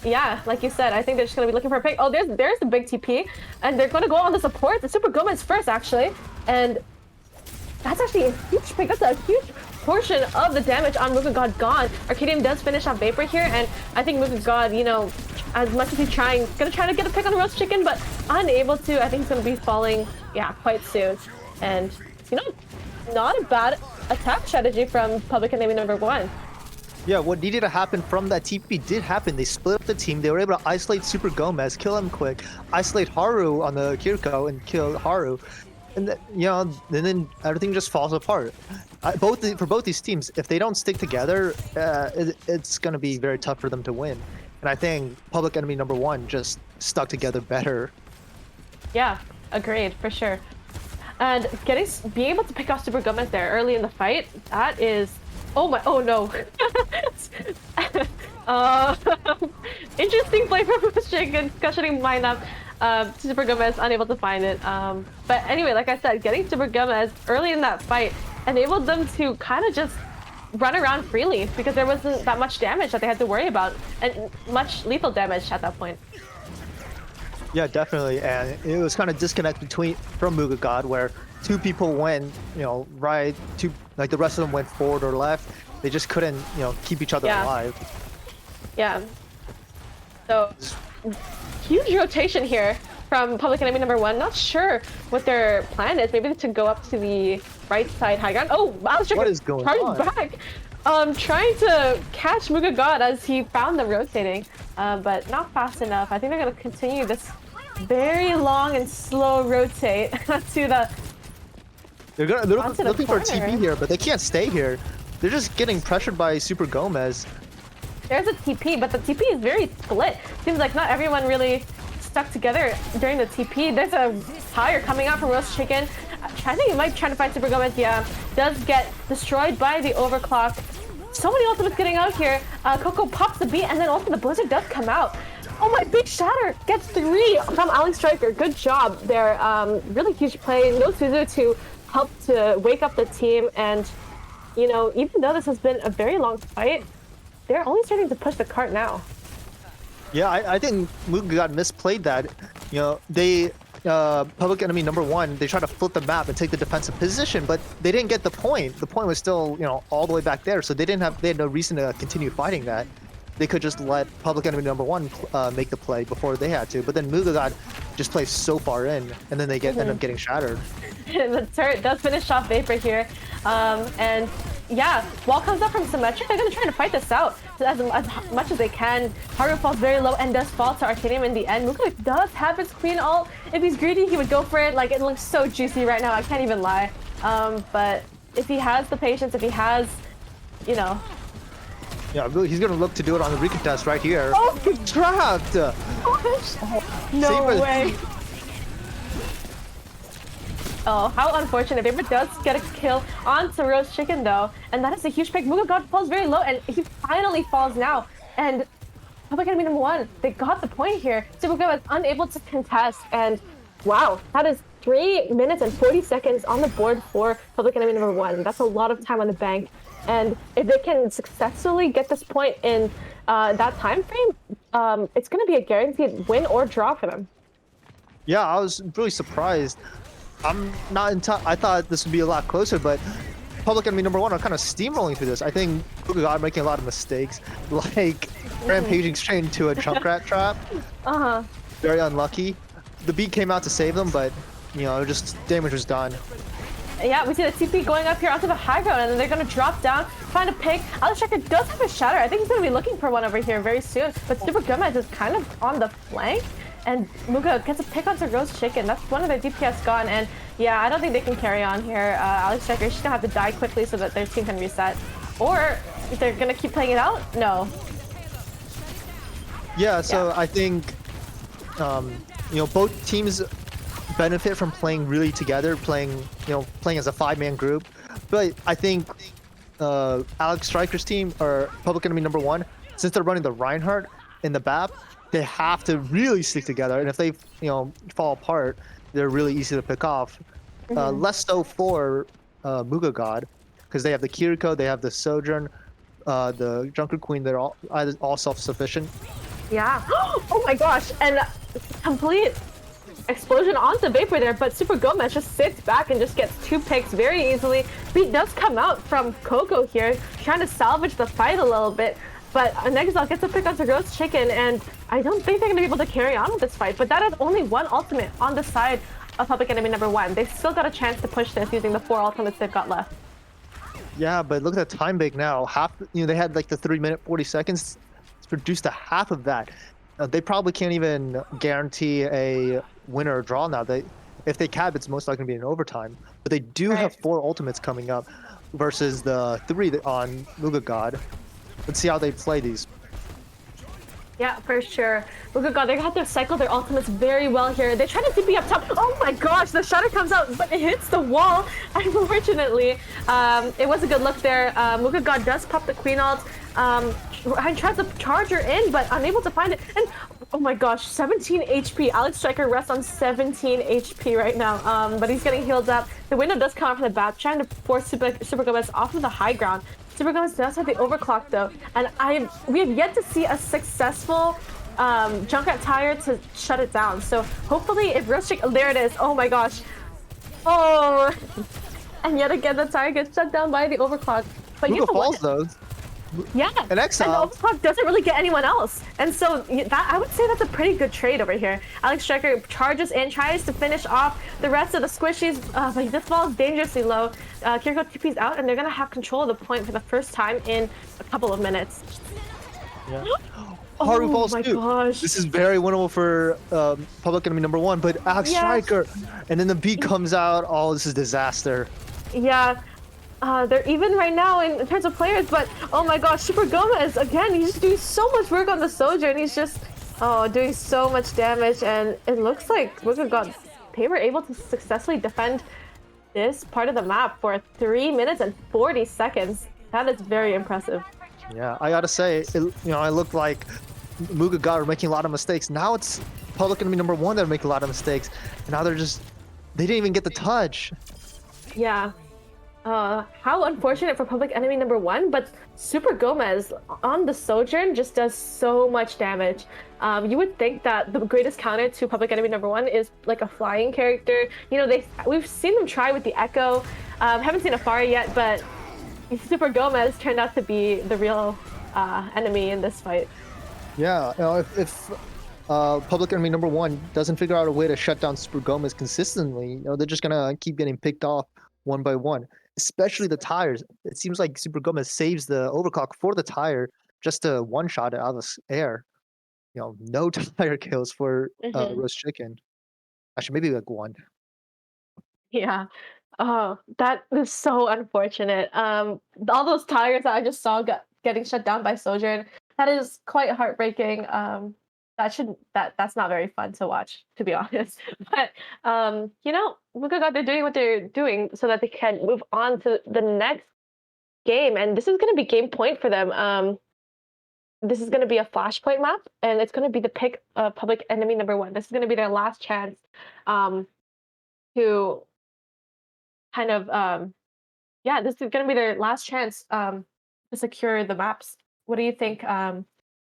Yeah, like you said, I think they're just gonna be looking for a pick. Oh, there's the big TP, and they're gonna go on the support. The Super Gomez first, actually, and that's actually a huge pick. That's a huge portion of the damage on MOOGAGOD gone. Arcadium does finish off Vapor here, and I think MOOGAGOD, you know, as much as he's gonna try to get a pick on the roast chicken, but unable to. I think he's gonna be falling, yeah, quite soon. And you know, not a bad attack strategy from Public Enemy number 1. Yeah, what needed to happen from that TP did happen. They split up the team. They were able to isolate Super Gomez, kill him quick, isolate Haru on the Kiriko, and kill Haru. And you know, and then everything just falls apart. For both these teams, if they don't stick together, it's gonna be very tough for them to win. And I think Public Enemy number 1 just stuck together better. Yeah, agreed, for sure. And being able to pick off Super Gomez there early in the fight, that is, oh no. Interesting play from Chicken, cushioning mine up. Super Gomez unable to find it. But anyway, like I said, getting Super Gomez early in that fight enabled them to kind of just run around freely because there wasn't that much damage that they had to worry about, and much lethal damage at that point. Yeah, definitely, and it was kind of disconnect from MOOGAGOD where 2 people went, you know, right, like the rest of them went forward or left. They just couldn't, you know, keep each other alive. Yeah. So huge rotation here from Public Enemy number 1. Not sure what their plan is. Maybe to go up to the right side high ground. Oh, wow! What is going on? Back. Trying to catch MOOGAGOD as he found them rotating, but not fast enough. I think they're gonna continue this very long and slow rotate to the. They're looking for a TP here, but they can't stay here. They're just getting pressured by Super Gomez. There's a TP, but the TP is very split. Seems like not everyone really stuck together during the TP. There's a fire coming out from Roast Chicken. I think he might try to find Super Gomez. Yeah, does get destroyed by the overclock. So many ultimates getting out here. Coco pops the beat, and then also the Blizzard does come out. Oh my, big shatter gets 3 from Alex Striker. Good job there. Really huge play. No Suzu to help to wake up the team. And, you know, even though this has been a very long fight, they're only starting to push the cart now. Yeah, I think MOOGAGOD misplayed that. You know, they Public Enemy number 1, they tried to flip the map and take the defensive position, but they didn't get the point. The point was still, you know, all the way back there, so they had no reason to continue fighting that. They could just let Public Enemy number 1 make the play before they had to, but then MOOGAGOD just plays so far in, and then they end up getting shattered. The turret does finish off Vapor here, and yeah, wall comes up from Symmetric. They're gonna try to fight this out as much as they can. Haru falls very low and does fall to Arcadium in the end. MOOGAGOD does have his Queen ult. If he's greedy, he would go for it. Like, it looks so juicy right now, I can't even lie. But if he has the patience, if he has, you know. Yeah, he's gonna look to do it on the recontest right here. Oh, he's trapped! No way. Oh, how unfortunate. Vapor does get a kill onto Roast Chicken though, and that is a huge pick. MOOGAGOD falls very low, and he finally falls now. And Public enemy number one, they got the point here. Supergo is unable to contest, and wow, that is 3 minutes and 40 seconds on the board for public enemy number one. That's a lot of time on the bank. And if they can successfully get this point in that time frame, it's going to be a guaranteed win or draw for them. Yeah, I was really surprised. I'm not in I thought this would be a lot closer, but public enemy number one are kind of steamrolling through this. I think MOOGAGOD making a lot of mistakes, like rampaging straight into a Junkrat trap. Very unlucky. The beat came out to save them, but you know, just damage was done. Yeah, we see the TP going up here onto the high ground, and then they're going to drop down, find a pick. LCQ does have a shatter. I think he's going to be looking for one over here very soon, but Super Gomez is kind of on the flank, and Mooga gets a pick onto Roast Chicken. That's one of their DPS gone, and yeah, I don't think they can carry on here. LCQ is just going to have to die quickly so that their team can reset. Or if they're going to keep playing it out, no. Yeah, so I think, you know, both teams benefit from playing really together, playing as a 5-man group. But I think Alex Striker's team, or public enemy number one, since they're running the Reinhardt in the BAP, they have to really stick together. And if they fall apart, they're really easy to pick off. Less so for MOOGAGOD, because they have the Kiriko, they have the Sojourn, the Junker Queen. They're all self-sufficient. Yeah. Oh my gosh! And complete explosion onto Vapor there, but Super Gomez just sits back and just gets 2 picks very easily. Beat does come out from Coco here, trying to salvage the fight a little bit, but Negazal gets a pick onto Roast Chicken, and I don't think they're going to be able to carry on with this fight, but that is only 1 ultimate on the side of public enemy number one. They've still got a chance to push this using the 4 ultimates they've got left. Yeah, but look at the time bank now. They had like the 3 minute 40 seconds. It's reduced to half of that. They probably can't even guarantee a winner or draw now. If they cap, it's most likely going to be an overtime. But they do have 4 ultimates coming up versus the 3 on MOOGAGOD. Let's see how they play these. Yeah, for sure. MOOGAGOD, they have to cycle their ultimates very well here. They try to TP up top. Oh my gosh, the shatter comes out, but it hits the wall. Unfortunately, it was a good look there. MOOGAGOD does pop the Queen ult. And tries to charge her in, but unable to find it. And oh my gosh, 17 HP. Alex Striker rests on 17 HP right now. But he's getting healed up. The window does come out from the back, trying to force Super Gomez off of the high ground. Super Gomez does have the overclock though, and we have yet to see a successful Junkrat tire to shut it down. So hopefully, if Roast Chicken, there it is. Oh my gosh. Oh, and yet again the tire gets shut down by the overclock. But you know falls what? though. Yeah, and the overclock doesn't really get anyone else, and so that I would say that's a pretty good trade over here. Alex Striker charges in, tries to finish off the rest of the squishies, but he just falls dangerously low. Kiriko TP's out, and they're gonna have control of the point for the first time in a couple of minutes. Yeah. Haru falls too. Gosh. This is very winnable for public enemy number one, but Alex Striker, and then the beat comes out. Oh, this is disaster. Yeah. They're even right now in terms of players, but oh my gosh, Super Gomez, again, he's just doing so much work on the Soldier, and he's just, doing so much damage, and it looks like MOOGAGOD, they were able to successfully defend this part of the map for 3 minutes and 40 seconds. That is very impressive. Yeah, I gotta say, it looked like MOOGAGOD were making a lot of mistakes. Now it's public enemy number one that are making a lot of mistakes, and now they didn't even get the touch. Yeah. How unfortunate for public enemy number one, but Super Gomez on the Sojourn just does so much damage. You would think that the greatest counter to public enemy number one is like a flying character. We've seen them try with the Echo. Haven't seen a Pharah yet, but Super Gomez turned out to be the real enemy in this fight. Yeah, if public enemy number one doesn't figure out a way to shut down Super Gomez consistently, they're just gonna keep getting picked off one by one. Especially the tires. It seems like Super Gomez saves the overclock for the tire just to one-shot it out of the air. No tire kills for Roast Chicken. Actually, maybe like 1. Yeah. Oh, that is so unfortunate. All those tires that I just saw getting shut down by Sojourn, that is quite heartbreaking. That's not very fun to watch, to be honest. But MOOGAGOD, they're doing what they're doing so that they can move on to the next game, and this is going to be game point for them. this is going to be a flashpoint map, and it's going to be the pick of public enemy number one. This is going to be their last chance um, to kind of yeah, this is going to be their last chance to secure the maps. What do you think they're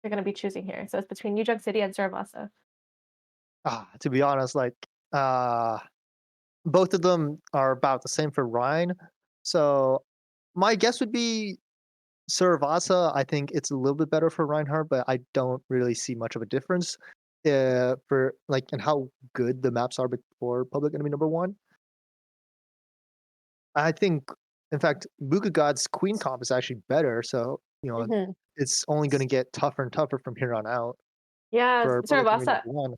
going to be choosing here? So it's between New Junk City and Saravasa. To be honest, like both of them are about the same for Ryan. So my guess would be Saravasa. I think it's a little bit better for Reinhardt, but I don't really see much of a difference for like and how good the maps are for Public Enemy number one. I think, in fact, MOOGAGOD's Queen comp is actually better. So Hmm. it's only going to get tougher and tougher from here on out Yeah, for Public Enemy Saravasa number one.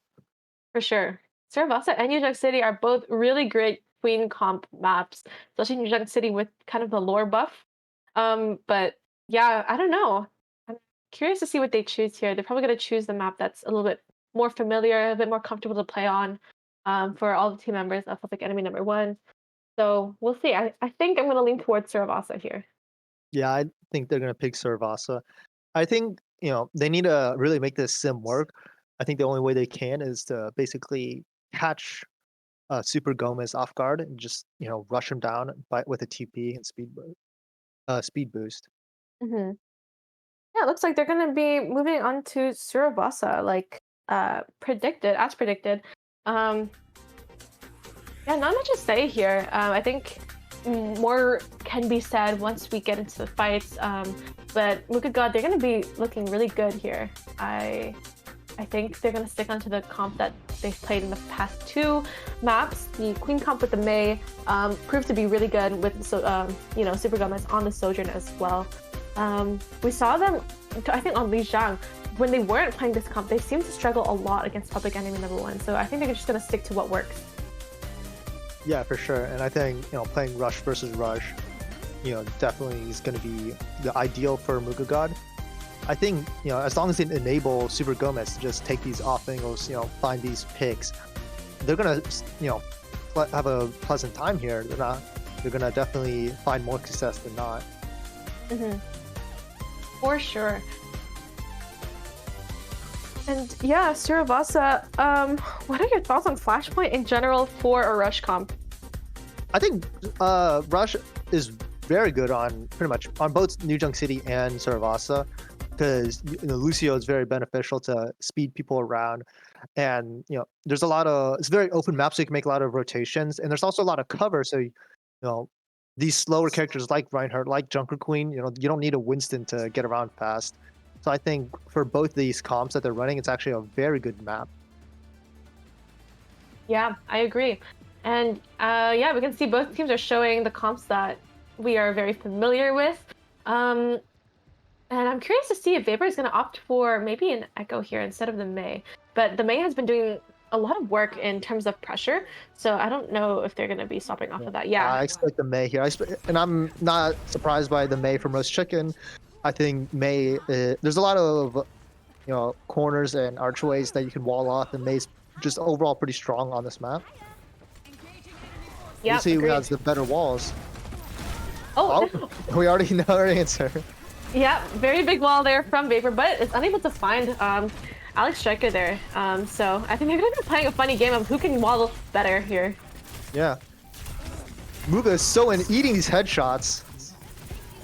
for sure. Saravasa and New Junk City are both really great Queen comp maps, especially New Junk City with kind of the lore buff. But yeah, I don't know. I'm curious to see what they choose here. They're probably going to choose the map that's a little bit more familiar, a bit more comfortable to play on for all the team members of Public Enemy number one. So we'll see. I think I'm going to lean towards Saravasa here. Yeah, I think they're going to pick Saravasa. I think, they need to really make this sim work. I think the only way they can is to basically catch Super Gomez off guard and just, rush him down with a TP and speed boost. Hmm. Yeah, it looks like they're going to be moving on to Saravasa, like predicted, as predicted. Um, Yeah, not much to say here. I think more can be said once we get into the fights. But look at God, they're going to be looking really good here. I think they're going to stick onto the comp that they've played in the past two maps. The Queen comp with the Mei proved to be really good with Super Gomez on the Sojourn as well. We saw them, I think, on Li Zhang. When they weren't playing this comp, they seemed to struggle a lot against Public Enemy number one. So I think they're just going to stick to what works. Yeah, for sure. And I think, playing Rush versus Rush, definitely is going to be the ideal for MOOGAGOD. I think, as long as they enable Super Gomez to just take these off angles, find these picks, they're going to, have a pleasant time here. They're going to definitely find more success than not. Mm-hmm. For sure. And yeah, Saravasa, what are your thoughts on Flashpoint in general for a Rush comp? I think Rush is very good on pretty much on both New Junk City and Saravasa because Lucio is very beneficial to speed people around, and there's it's very open map, so you can make a lot of rotations, and there's also a lot of cover, so these slower characters like Reinhardt, like Junker Queen, you don't need a Winston to get around fast. So I think for both these comps that they're running, it's actually a very good map. Yeah, I agree. And yeah, we can see both teams are showing the comps that we are very familiar with. And I'm curious to see if Vapor is going to opt for maybe an Echo here instead of the Mei. But the Mei has been doing a lot of work in terms of pressure, so I don't know if they're going to be swapping off of that. Yeah. I expect the Mei here. And I'm not surprised by the Mei from Roast Chicken. I think Mei, there's a lot of corners and archways that you can wall off, and Mei's just overall pretty strong on this map. Yeah. We'll see who has the better walls. Oh, we already know our answer. Yeah, very big wall there from Vapor, but it's unable to find Alex Striker there. So I think they're going to be playing a funny game of who can wall better here. Yeah. Muga is so eating these headshots.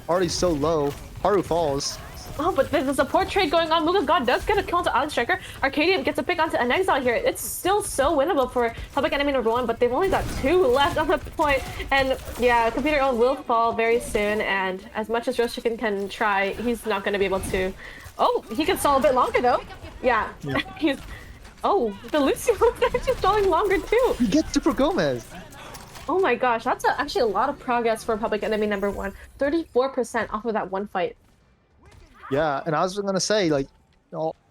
Already so low. Haru falls. Oh, but there's a support trade going on. MOOGAGOD does get a kill onto Alex Striker. Arcadian gets a pick onto an Exile here. It's still so winnable for Public Enemy number one, but they've only got two left on the point. And yeah, Computer Own will fall very soon. And as much as Roast Chicken can try, he's not going to be able to. Oh, he can stall a bit longer though. Yeah. He's. Oh, the Lucio is actually stalling longer too. He gets Super Gomez. Oh my gosh, that's actually a lot of progress for Public Enemy number one. 34% off of that one fight. Yeah, and I was gonna say, like,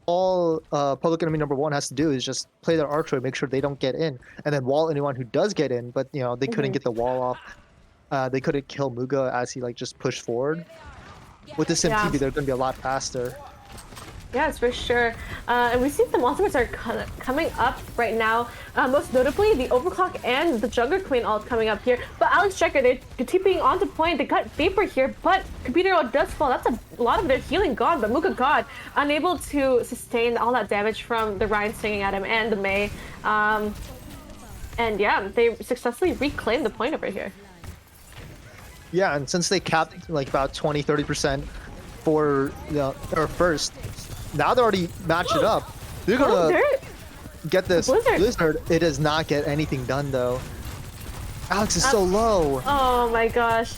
all Public Enemy number one has to do is just play their archery, make sure they don't get in, and then wall anyone who does get in. But they couldn't get the wall off. They couldn't kill Muga as he just pushed forward. With this MTB, they're gonna be a lot faster. Yes, for sure. And we see some ultimates are coming up right now. Most notably, the Overclock and the Jungler Queen ult coming up here. But Alex Checker, they're TPing onto point. They got Vapor here, but Computer ult does fall. That's a lot of their healing gone. But MOOGAGOD unable to sustain all that damage from the Ryan swinging at him and the Mei. And yeah, they successfully reclaimed the point over here. Yeah, and since they capped like about 20-30% for or first, now they're already matched it up. They're gonna get this Blizzard. It does not get anything done though. Alex is so low. Oh my gosh.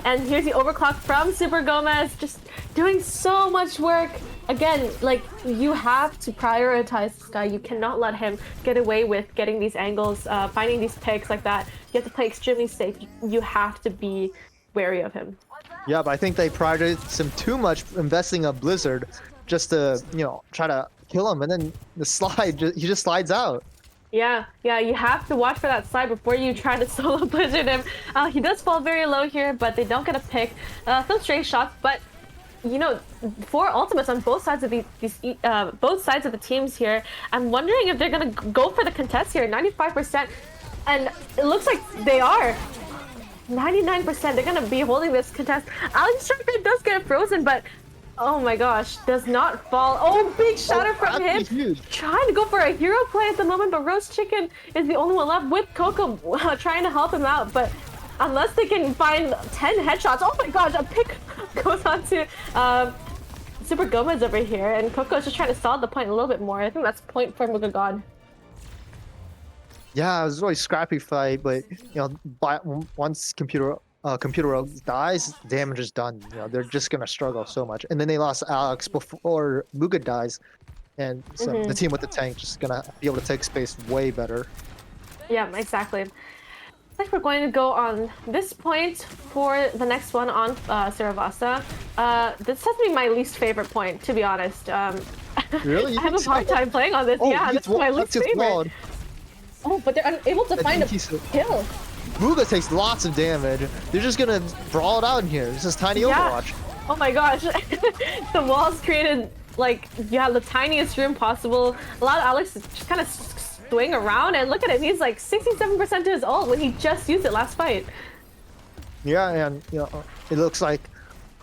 And here's the overclock from Super Gomez, just doing so much work. Again, like, you have to prioritize this guy. You cannot let him get away with getting these angles, finding these picks like that. You have to play extremely safe. You have to be wary of him. Yeah, but I think they prioritized him too much, investing a Blizzard just to, try to kill him, and then the slide, he just slides out. Yeah, you have to watch for that slide before you try to solo Blizzard him. He does fall very low here, but they don't get a pick. Some straight shots, but 4 ultimates on both sides of both sides of the teams here. I'm wondering if they're gonna go for the contest here. 95%, and it looks like they are. 99%. They're gonna be holding this contest. Alex Striker does get frozen, but oh my gosh, does not fall. Oh, big shatter from him. Trying to go for a hero play at the moment, but Roast Chicken is the only one left with Coco trying to help him out. But unless they can find 10 headshots, oh my gosh, a pick goes on to Super Gomez over here, and Coco's just trying to solve the point a little bit more. I think that's point for MOOGAGOD. Yeah, it was a really scrappy fight, but once Computer dies, damage is done. They're just gonna struggle so much. And then they lost Alex before Muga dies, and so the team with the tank just gonna be able to take space way better. Yeah, exactly. I think we're going to go on this point for the next one on Saravasa. This has to be my least favorite point, to be honest. Really? I have a hard time playing on this. Yeah, this is my least favorite. Oh, but they're unable to find a kill. Muga takes lots of damage. They're just gonna brawl it out in here. This is tiny Overwatch. Oh my gosh. The walls created, like, the tiniest room possible. A lot of Alex just kind of swing around, and look at him. He's like 67% to his ult when he just used it last fight. Yeah, and it looks like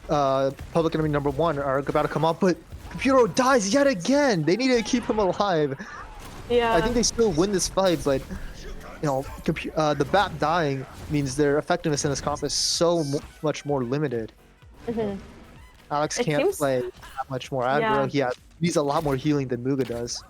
Public Enemy #1 are about to come up, but Computer dies yet again. They need to keep him alive. Yeah. I think they still win this fight, but the BAP dying means their effectiveness in this comp is so much more limited. Alex can't play that much more aggro. He needs a lot more healing than Muga does.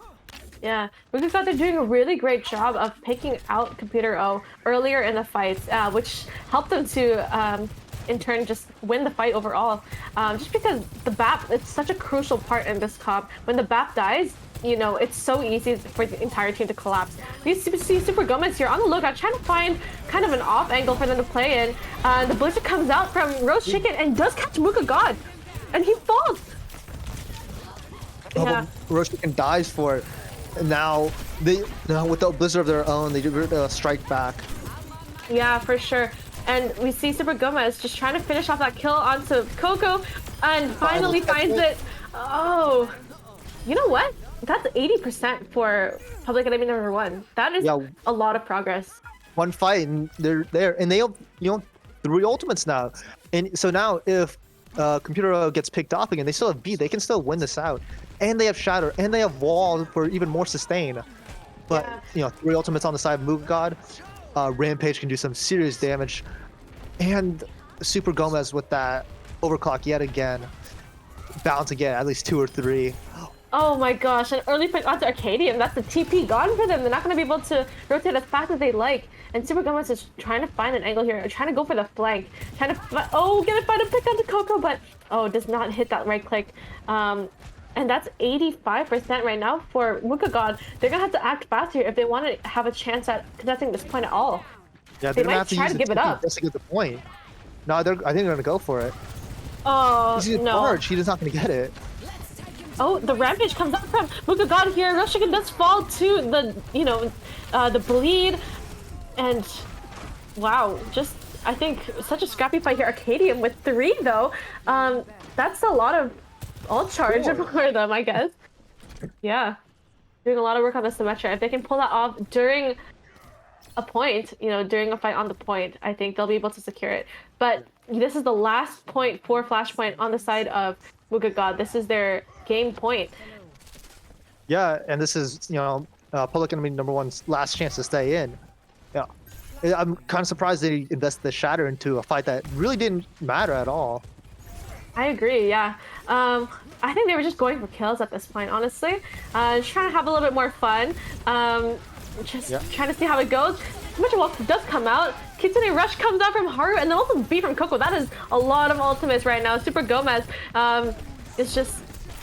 Yeah, we thought they're doing a really great job of picking out Computer O earlier in the fights, which helped them to, in turn, just win the fight overall. Just because the BAP is such a crucial part in this comp. When the BAP dies, it's so easy for the entire team to collapse. We see Super Gomez here on the lookout, trying to find kind of an off angle for them to play in. The Blizzard comes out from Roast Chicken and does catch MOOGAGOD, and he falls. Yeah. Roast Chicken dies for it. And now with the Blizzard of their own, they do strike back. Yeah, for sure. And we see Super Gomez just trying to finish off that kill onto Coco, and finally finds it. Oh, you know what? That's 80% for Public Enemy #1. That is a lot of progress. One fight and they're there, and they have 3 ultimates now, and so now if Computer gets picked off again, they still have B. They can still win this out, and they have Shatter, and they have Wall for even more sustain. But 3 ultimates on the side of MOOGAGOD. Rampage can do some serious damage, and Super Gomez with that overclock yet again, bound to get at least 2 or 3. Oh my gosh, an early pick onto Arcadium. That's the TP gone for them. They're not going to be able to rotate as fast as they like. And Super Gomez is trying to find an angle here, trying to go for the flank. Trying to find a pick onto Coco, but does not hit that right click. And that's 85% right now for MOOGAGOD. They're going to have to act fast here if they want to have a chance at contesting this point at all. Yeah, they might try to give it up just to get the point. No, I think they're going to go for it. Oh, no. Large. He's not going to get it. Oh, the Rampage comes out from MOOGAGOD here. Roast Chicken does fall to the bleed. And wow, just, I think, such a scrappy fight here. Arcadium with 3 though. That's a lot of I'll charge Sure. for them, I guess. Yeah, doing a lot of work on the Symmetra. If they can pull that off during a point, during a fight on the point, I think they'll be able to secure it. But this is the last point for Flashpoint on the side of MOOGAGOD. This is their game point. Yeah, and this is Public Enemy number one's last chance to stay in. Yeah, I'm kind of surprised they invested the Shatter into a fight that really didn't matter at all. I agree, yeah. I think they were just going for kills at this point, honestly. Just trying to have a little bit more fun. Just trying to see how it goes. Much Wolf does come out. Kitsune Rush comes out from Haru, and then also B from Coco. That is a lot of ultimates right now. Super Gomez is just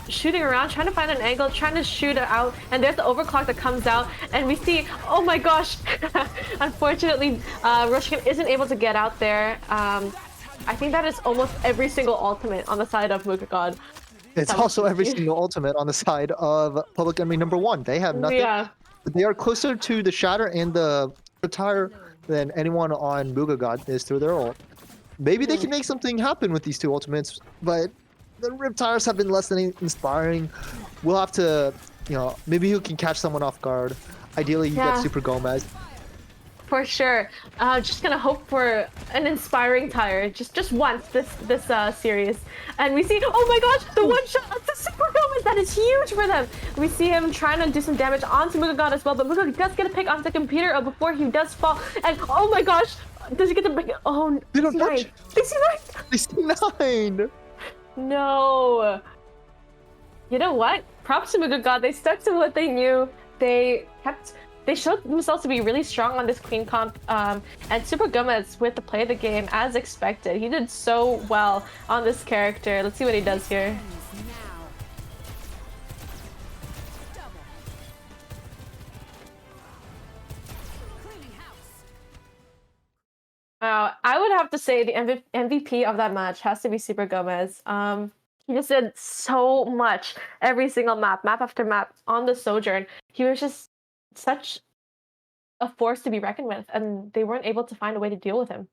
shooting around, trying to find an angle, trying to shoot it out, and there's the overclock that comes out, and we see, oh my gosh, unfortunately, Rushkin isn't able to get out there. I think that is almost every single ultimate on the side of MOOGAGOD. It's also every single ultimate on the side of Public Enemy number one. They have nothing. Yeah. They are closer to the Shatter and the Retire than anyone on MOOGAGOD is through their ult. Maybe they can make something happen with these two ultimates, but the Riptires have been less than inspiring. We'll have to, maybe you can catch someone off guard. Ideally, you get Super Gomez. For sure. Just gonna hope for an inspiring tire, just once this series, and we see, oh my gosh, the one shot of the Super Gomez, that is huge for them. We see him trying to do some damage onto MOOGAGOD as well, but MOOGAGOD does get a pick onto the computer before he does fall, and oh my gosh, does he get the pick? Oh, they don't touch. They see 9. They see 9. No. You know what? Props to MOOGAGOD. They stuck to what they knew. They showed themselves to be really strong on this Queen comp, and Super Gomez with the play of the game as expected. He did so well on this character. Let's see what he does here. Wow, I would have to say the MVP of that match has to be Super Gomez. He just did so much every single map after map on the Sojourn. He was just such a force to be reckoned with, and they weren't able to find a way to deal with him.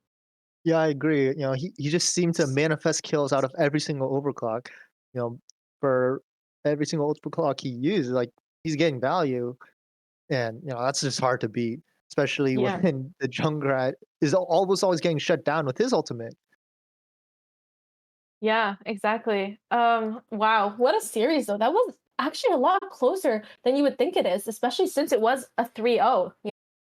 Yeah, I agree. He just seemed to manifest kills out of every single overclock. For every single overclock he used, like he's getting value, and that's just hard to beat, especially when the Junkrat is always getting shut down with his ultimate. Yeah, exactly. Wow, what a series though. That was actually a lot closer than you would think it is, especially since it was a 3-0.